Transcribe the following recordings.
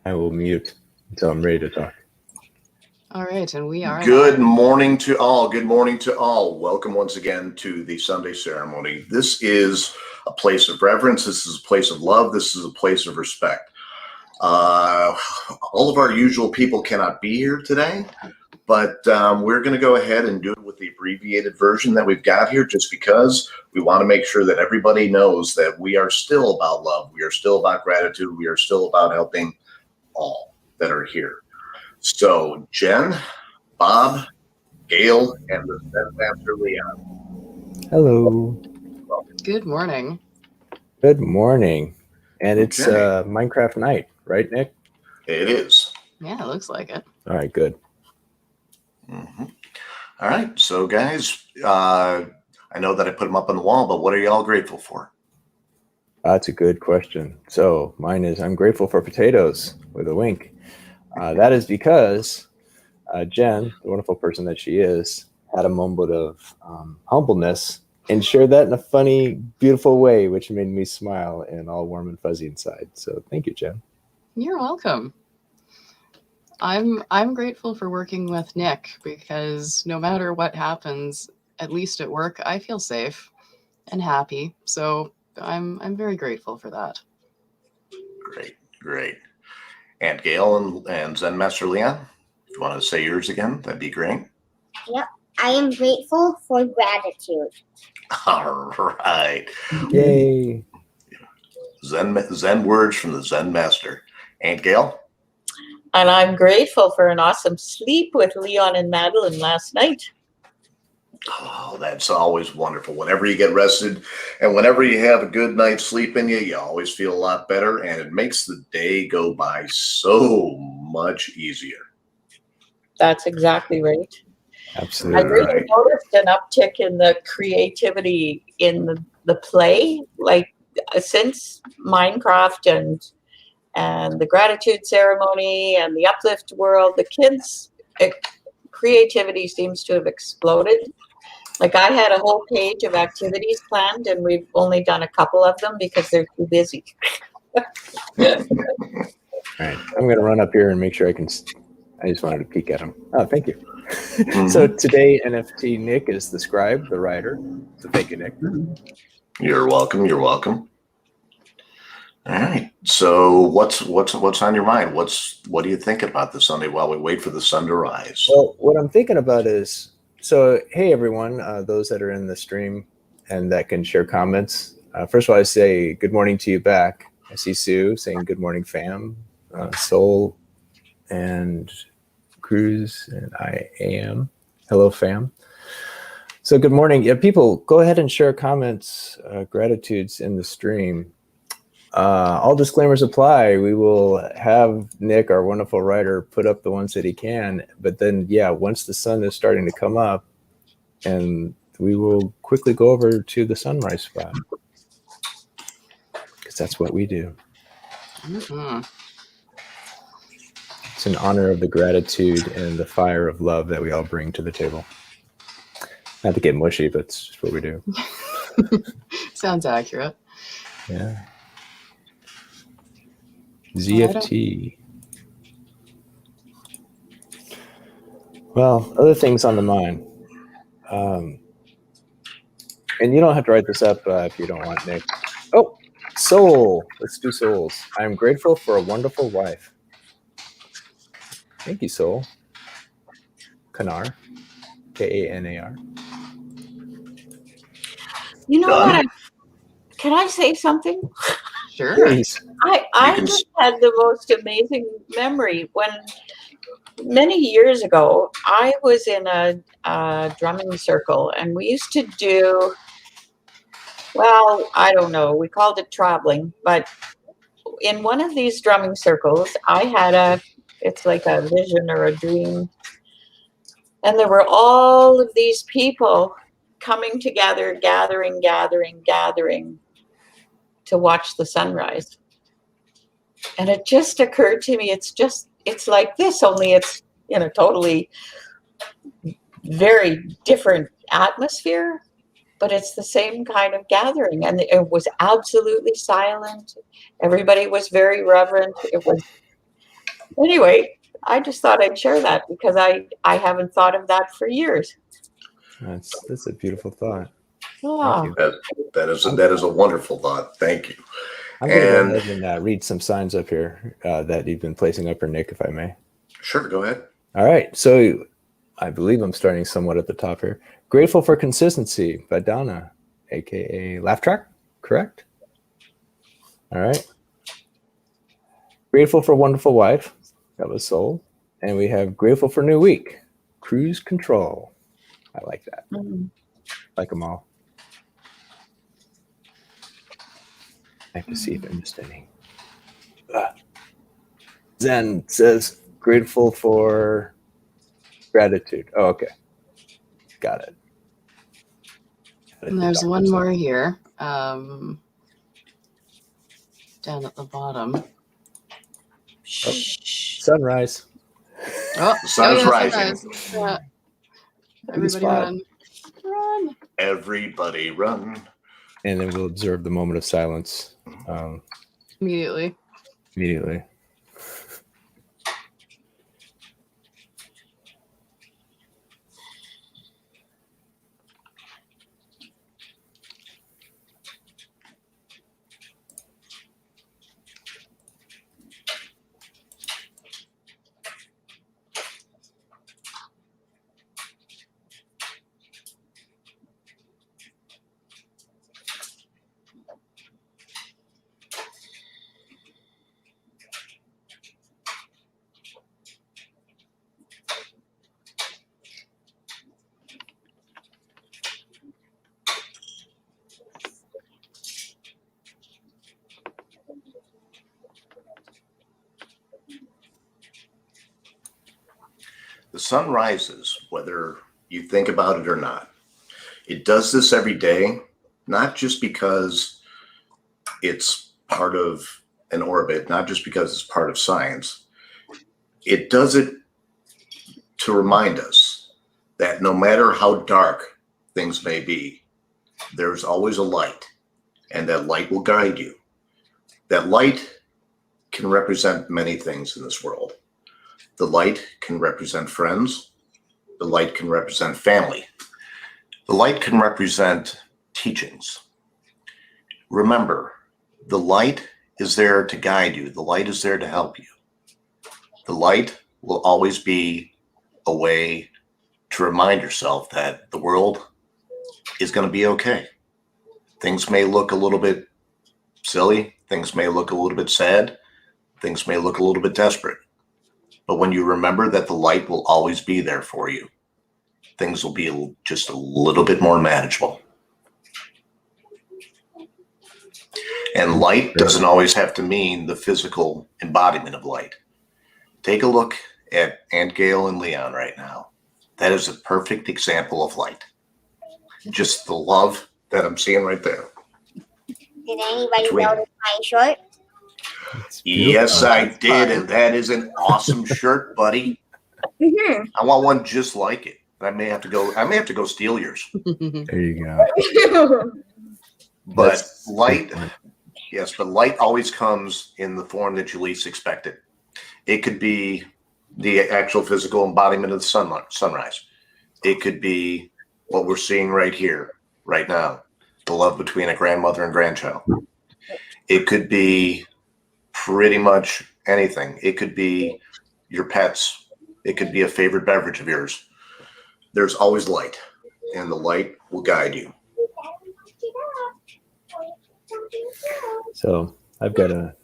I will mute until I'm ready to talk. All right, and we are Good morning to all. Good morning to all. Welcome once again to the Sunday ceremony. This is a place of reverence. This is a place of love. This is a place of respect. All of our usual people cannot be here today, but we're going to go ahead and do it with the abbreviated version that we've got here, just because we want to make sure that everybody knows that we are still about love. We are still about gratitude. We are still about helping all that are here. So, Jen, Bob, Gail, and the Zen Master Leon. Hello. Good morning. Good morning. And it's Minecraft night, right, Nick? It is. Yeah, it looks like it. All right, good. Mm-hmm. All right, so guys, I know that I put them up on the wall, but what are y'all grateful for? That's a good question. So mine is I'm grateful for potatoes with a wink. That is because Jen, the wonderful person that she is, had a moment of humbleness and shared that in a funny, beautiful way, which made me smile and all warm and fuzzy inside. So thank you, Jen. You're welcome. I'm grateful for working with Nick because no matter what happens, at least at work, I feel safe and happy. So I'm very grateful for that. Great. And Gail and Zen Master Leon, if you want to say yours again, that'd be great. Yep. I am grateful for gratitude. All right. Yay. Zen words from the Zen Master. And Gail? And I'm grateful for an awesome sleep with Leon and Madeline last night. Oh, that's always wonderful. Whenever you get rested and whenever you have a good night's sleep in you, you always feel a lot better, and it makes the day go by so much easier. That's exactly right. Absolutely. I really noticed an uptick in the creativity in the play, like since Minecraft and the gratitude ceremony and the uplift world, the kids' creativity seems to have exploded. Like I had a whole page of activities planned and we've only done a couple of them because they're too busy. All right, I'm going to run up here and make sure I just wanted to peek at them. Oh, thank you. Mm-hmm. So today, NFT Nick is the scribe, the writer. So thank you, Nick. You're welcome. All right. So what's on your mind? What are you thinking about this Sunday while we wait for the sun to rise? Well, what I'm thinking about is, so hey everyone, those that are in the stream and that can share comments. First of all, I say good morning to you back. I see Sue saying good morning, fam. Soul and Cruz and I am. Hello, fam. So good morning. Yeah, people, go ahead and share comments, gratitudes in the stream. All disclaimers apply. We will have Nick, our wonderful writer, put up the ones that he can. But then, yeah, once the sun is starting to come up, and we will quickly go over to the sunrise spot. Because that's what we do. Mm-hmm. It's in honor of the gratitude and the fire of love that we all bring to the table. Not to get mushy, but it's just what we do. Sounds accurate. Yeah. ZFT. Well, other things on the mind. And you don't have to write this up if you don't want, Nick. Oh, soul. Let's do souls. I'm grateful for a wonderful wife. Thank you, soul. Kanar. Kanar. You know what? Can I say something? Sure. Please. I just had the most amazing memory when many years ago I was in a drumming circle and we used to do, well, I don't know, we called it traveling, but in one of these drumming circles I had it's like a vision or a dream, and there were all of these people coming together, gathering to watch the sunrise. And it just occurred to me, it's like this, only it's in a totally very different atmosphere, but it's the same kind of gathering. And it was absolutely silent. Everybody was very reverent. Anyway, I just thought I'd share that because I haven't thought of that for years. That's a beautiful thought. Ah. Thank you. That is a wonderful thought. Thank you. I'm going to go And ahead and read some signs up here that you've been placing up here, Nick, if I may. sure, go ahead. All right. So I believe I'm starting somewhat at the top here. Grateful for consistency by Donna, aka Laugh Track, correct? All right. Grateful for wonderful wife. That was Soul. And we have grateful for new week. Cruise control. I like that. Like them all. I have to see if I missed any. Zen says grateful for gratitude. Oh, okay. Got it. And there's one more here. Down at the bottom. Sunrise. Oh, The sun's yeah, rising. sunrise. Yeah. Everybody run. Run. Everybody run. And then we'll observe the moment of silence Immediately. immediately. The sun rises, whether you think about it or not. It does this every day, not just because it's part of an orbit, not just because it's part of science. It does it to remind us that no matter how dark things may be, there's always a light, and that light will guide you. That light can represent many things in this world. The light can represent friends. The light can represent family. The light can represent teachings. Remember, the light is there to guide you. The light is there to help you. The light will always be a way to remind yourself that the world is going to be okay. Things may look a little bit silly. Things may look a little bit sad. Things may look a little bit desperate. But when you remember that the light will always be there for you, things will be just a little bit more manageable. And light doesn't always have to mean the physical embodiment of light. Take a look at Aunt Gail and Leon right now. That is a perfect example of light. Just the love that I'm seeing right there. Did anybody Between notice my shirt? Yes, I did, and that is an awesome shirt, buddy. Mm-hmm. I want one just like it. I may have to go steal yours. There you go. But That's light, good point. yes, but light always comes in the form that you least expect it. It could be the actual physical embodiment of the sunrise. It could be what we're seeing right here, right now, the love between a grandmother and grandchild. It could be pretty much anything. It could be your pets. It could be a favorite beverage of yours. There's always light, and the light will guide you. So I've got a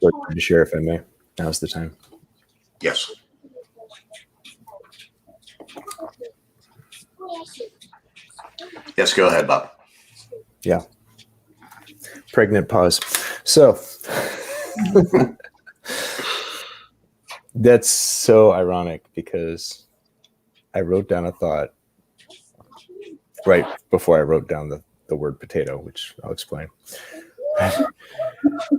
short to share, if I may. Now's the time. Yes. Yes, go ahead, Bob. Yeah. Pregnant pause. So that's so ironic because I wrote down a thought right before I wrote down the word potato, which I'll explain.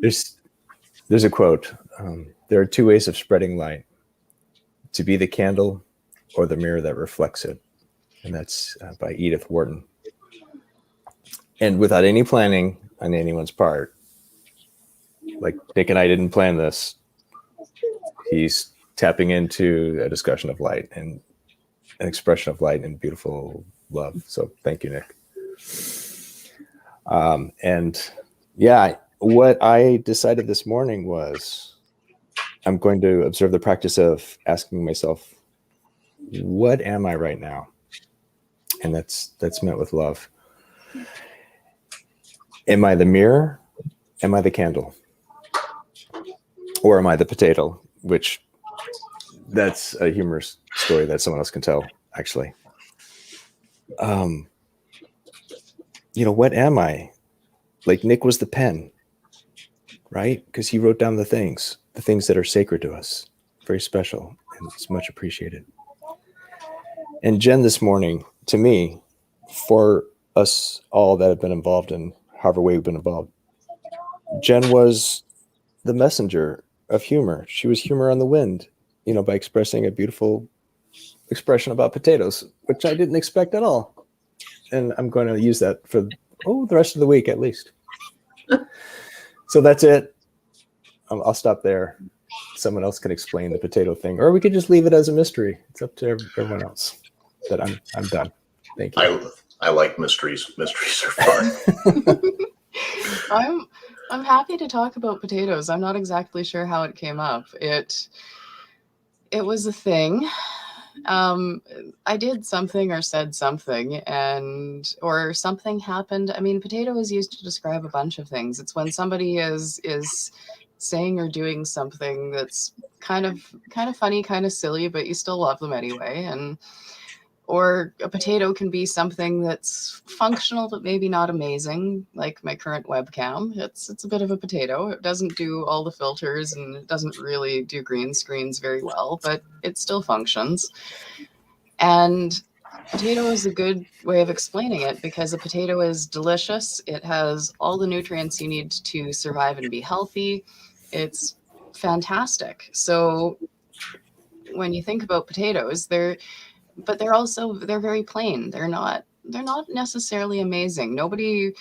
There's a quote. There are two ways of spreading light: to be the candle or the mirror that reflects it. And that's by Edith Wharton. And without any planning on anyone's part, like Nick and I didn't plan this, he's tapping into a discussion of light and an expression of light and beautiful love. So thank you, Nick. And yeah, what I decided this morning was I'm going to observe the practice of asking myself, what am I right now? And that's met with love. Am I the mirror? Am I the candle? Or am I the potato? Which that's a humorous story that someone else can tell, actually. What am I? Like Nick was the pen, right? Because he wrote down the things that are sacred to us, very special, and it's much appreciated. And Jen this morning, to me, for us all that have been involved in however way we've been involved, Jen was the messenger of humor. She was humor on the wind, by expressing a beautiful expression about potatoes, which I didn't expect at all. And I'm going to use that for the rest of the week at least. So that's it. I'll stop there. Someone else can explain the potato thing, or we could just leave it as a mystery. It's up to everyone else. But I'm done. Thank you. I like mysteries. Mysteries are fun. I'm happy to talk about potatoes. I'm not exactly sure how it came up. It was a thing. I did something or said something, or something happened. I mean, potato is used to describe a bunch of things. It's when somebody is saying or doing something that's kind of funny, kind of silly, but you still love them anyway. Or a potato can be something that's functional but maybe not amazing, like my current webcam. It's a bit of a potato. It doesn't do all the filters and it doesn't really do green screens very well, but it still functions. And potato is a good way of explaining it because a potato is delicious. It has all the nutrients you need to survive and be healthy. It's fantastic. So when you think about potatoes, they're very plain. They're not necessarily amazing. Nobody,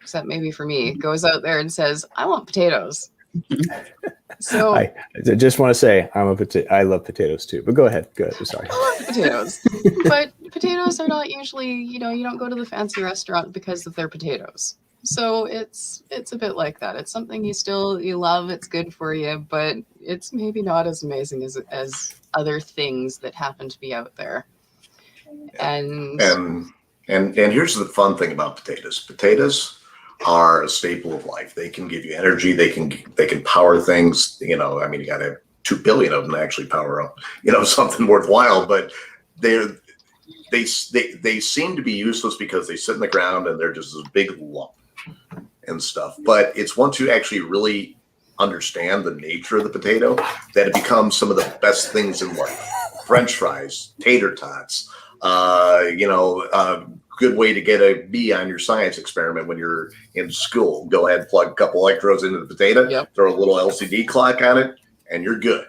except maybe for me, goes out there and says, I want potatoes. So I just want to say I love potatoes too, but go ahead. I'm sorry. I love potatoes, but potatoes are not usually, you don't go to the fancy restaurant because of their potatoes. So it's a bit like that. It's something you love. It's good for you, but it's maybe not as amazing as other things that happen to be out there. And here's the fun thing about potatoes. Potatoes are a staple of life. They can give you energy. They can power things. You got to have 2 billion of them to actually power up, something worthwhile. But they seem to be useless because they sit in the ground and they're just this big lump and stuff. But it's once you actually really understand the nature of the potato that it becomes some of the best things in life. French fries, tater tots, good way to get a B on your science experiment when you're in school. Go ahead, plug a couple electrodes into the potato, throw a little LCD clock on it, and you're good.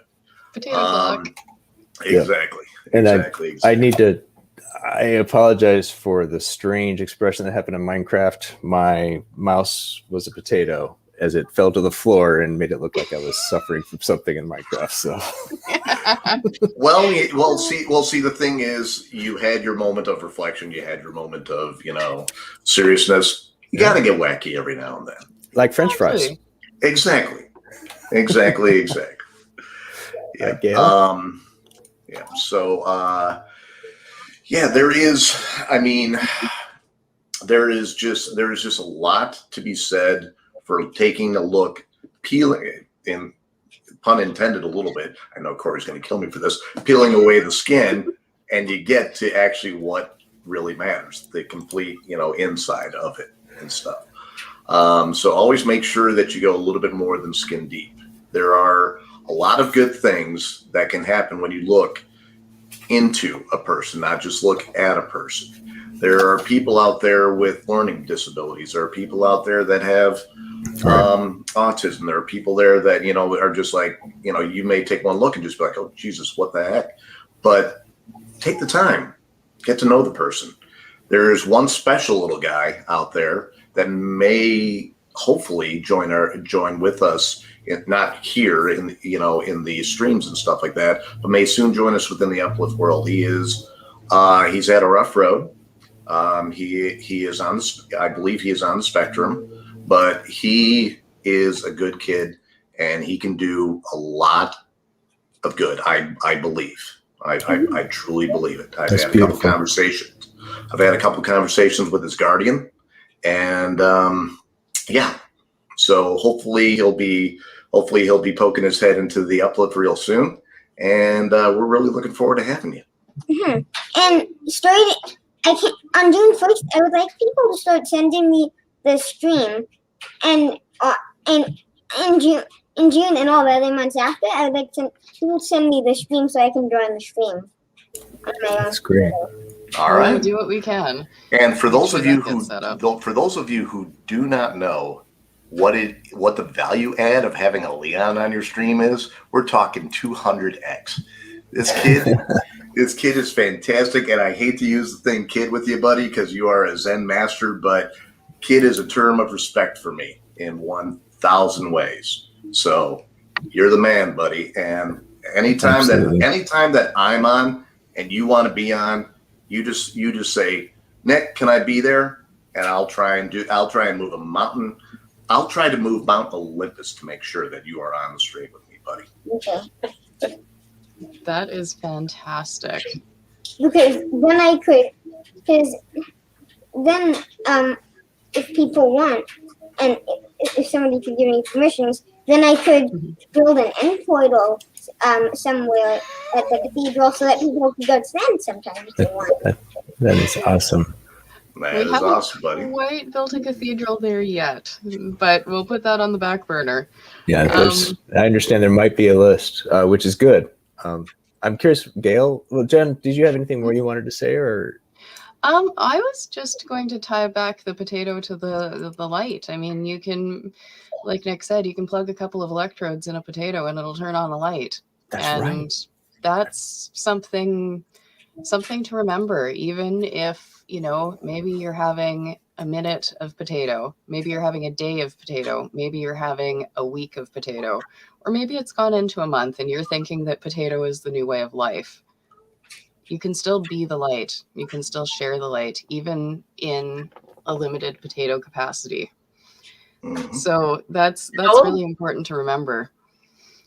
Potato clock. Exactly. And exactly. I apologize for the strange expression that happened in Minecraft. My mouse was a potato as it fell to the floor and made it look like I was suffering from something in Minecraft. So, see. The thing is, you had your moment of reflection. You had your moment of, seriousness. You got to get wacky every now and then, like French fries. Exactly. Yeah. Yeah. So, there is. I mean, there is just a lot to be said for taking a look, peeling, in pun intended a little bit. I know Corey's going to kill me for this. Peeling away the skin, and you get to actually what really matters, the complete, inside of it and stuff. So always make sure that you go a little bit more than skin deep. There are a lot of good things that can happen when you look into a person, not just look at a person. There are people out there with learning disabilities. There are people out there that have autism. There are people there that, are just like, you may take one look and just be like, oh, Jesus, what the heck? But take the time, get to know the person. There's one special little guy out there that may hopefully join with us not here in in the streams and stuff like that, but may soon join us within the Uplift world. He's had a rough road. He is on I believe he is on the spectrum, but he is a good kid and he can do a lot of good. I believe. I truly believe it. I've had a couple conversations. I've had a couple conversations with his guardian, and yeah. So hopefully he'll be poking his head into the Uplift real soon, and we're really looking forward to having you. And on June 1st, I would like people to start sending me the stream, and in June and all the other months after, I would like people to send me the stream so I can join the stream. That's great. All right, we'll do what we can. And for those of you who do not know what the value add of having a Leon on your stream is, we're talking 200x. This kid is fantastic, and I hate to use the thing "kid" with you, buddy, because you are a Zen master, but kid is a term of respect for me in 1,000 ways. So you're the man, buddy. And anytime that I'm on and you want to be on, you just say, Nick, can I be there? And I'll try and move a mountain. I'll try to move Mount Olympus to make sure that you are on the stream with me, buddy. Okay. That is fantastic. Because then if people want, and if somebody could give me permissions, then I could build an end portal somewhere at the cathedral so that people could go to them sometimes if they want. That is awesome. That is awesome, buddy. We haven't quite built a cathedral there yet, but we'll put that on the back burner. Yeah, I understand there might be a list, which is good. I'm curious, Gail. Well, Jen, did you have anything more you wanted to say, or? I was just going to tie back the potato to the light. I mean, you can, like Nick said, you can plug a couple of electrodes in a potato and it'll turn on the light. That's something to remember, even if, maybe you're having a minute of potato, maybe you're having a day of potato, maybe you're having a week of potato, or maybe it's gone into a month and you're thinking that potato is the new way of life. You can still be the light. You can still share the light, even in a limited potato capacity. Mm-hmm. So that's really important to remember.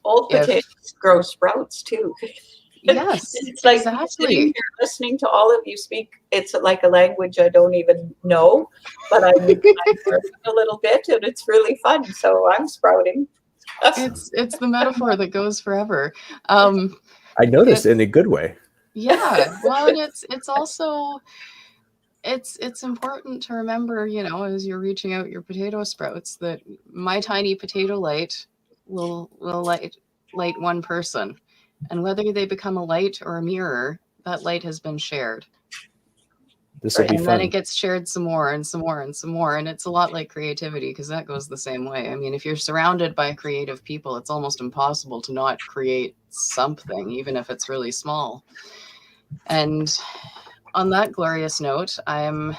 Old potatoes grow sprouts too. Yes, it's like sitting here listening to all of you speak. It's like a language I don't even know, but I'm learning a little bit, and it's really fun. So I'm sprouting. It's the metaphor that goes forever. I noticed in a good way. Yeah, well, and it's also it's important to remember, as you're reaching out your potato sprouts, that my tiny potato light will light one person. And whether they become a light or a mirror, that light has been shared. This will be fun. And then it gets shared some more and some more and some more. And it's a lot like creativity, because that goes the same way. I mean, if you're surrounded by creative people, it's almost impossible to not create something, even if it's really small. And on that glorious note, I'm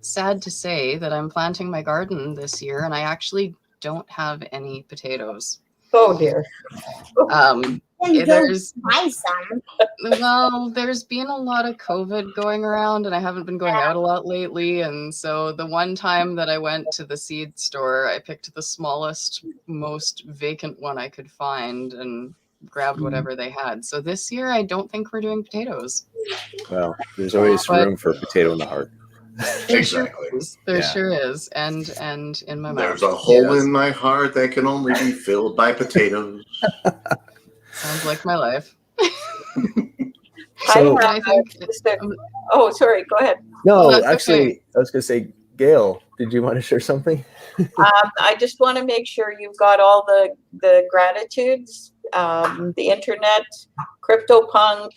sad to say that I'm planting my garden this year, and I actually don't have any potatoes. Oh dear. There's been a lot of COVID going around, and I haven't been going out a lot lately. And so the one time that I went to the seed store, I picked the smallest, most vacant one I could find and grabbed whatever they had. So this year, I don't think we're doing potatoes. Well, there's always room for a potato in the heart. Exactly. There sure is. And in my mouth. There's a hole in my heart that can only be filled by potatoes. Sounds like my life. So, I think sorry, go ahead. No, actually, okay. I was going to say, Gail, did you want to share something? I just want to make sure you've got all the gratitudes, the internet, CryptoPunk,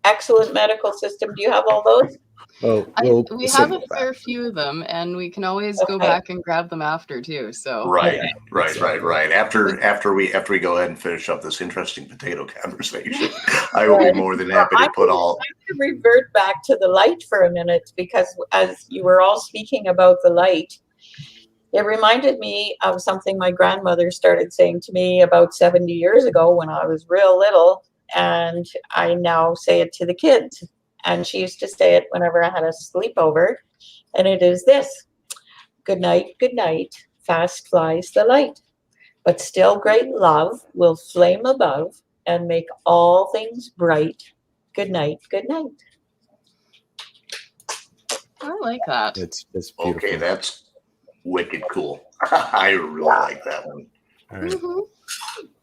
excellent medical system. Do you have all those? We have a fair few of them, and we can always go back and grab them after too. So right. After we go ahead and finish up this interesting potato conversation, I will be more than happy to put all. I have to revert back to the light for a minute, because as you were all speaking about the light, It reminded me of something my grandmother started saying to me about 70 years ago when I was real little, and I now say it to the kids. And she used to say it whenever I had a sleepover, and it is this: good night, fast flies the light, but still great love will flame above and make all things bright. Good night, good night. I like that. It's beautiful. Okay, that's wicked cool. I really like that one. All right. Mhm.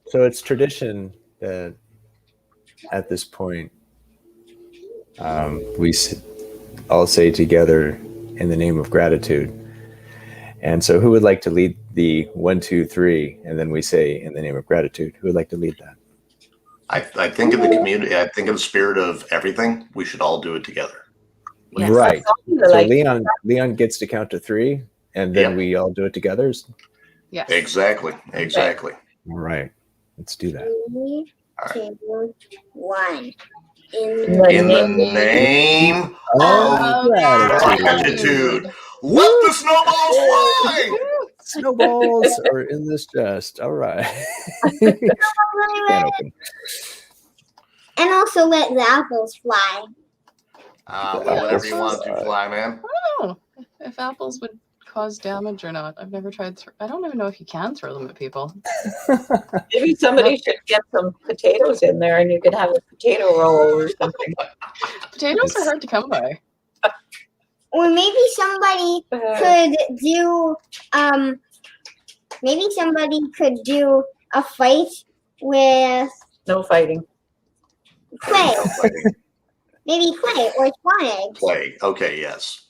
So it's tradition that at this point we all say together in the name of gratitude. And so who would like to lead the 1, 2, 3, and then we say in the name of gratitude? Who would like to lead that? I think in the community, I think in the spirit of everything, we should all do it together. Yes. Right. So Like, Leon gets to count to 3, and then Yep. we all do it together. Yes. Exactly. All right. Let's do that. 3, 2, 1. In the name Oh, of gratitude. gratitude, let the snowballs fly. Snowballs are in this chest. All right. Can't open. And also let the apples fly. Whatever you want to fly, man. I don't know if apples would cause damage or not. I've never tried. I don't even know if you can throw them at people. maybe somebody should get some potatoes in there and you could have a potato roll or something. Potatoes are hard to come by. Or maybe somebody could do a fight with No fighting. clay. No fighting. Maybe clay or spawn eggs. Play. Okay, yes.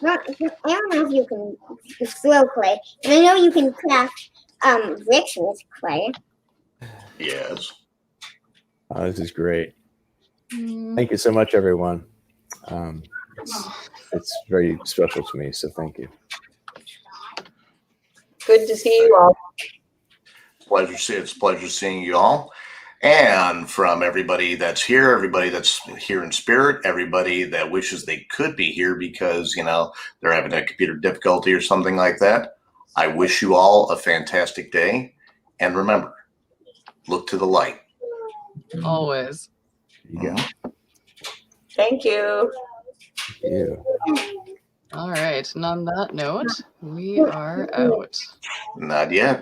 I don't know if you can throw clay. And I know you can craft bricks with clay. Yes. Oh, this is great. Mm. Thank you so much, everyone. It's very special to me, so thank you. Good to see you all. It's a pleasure seeing you all. And from everybody that's here in spirit, everybody that wishes they could be here because, they're having a computer difficulty or something like that, I wish you all a fantastic day. And remember, look to the light. Always. You go. Thank you. Thank you. All right. And on that note, we are out. Not yet.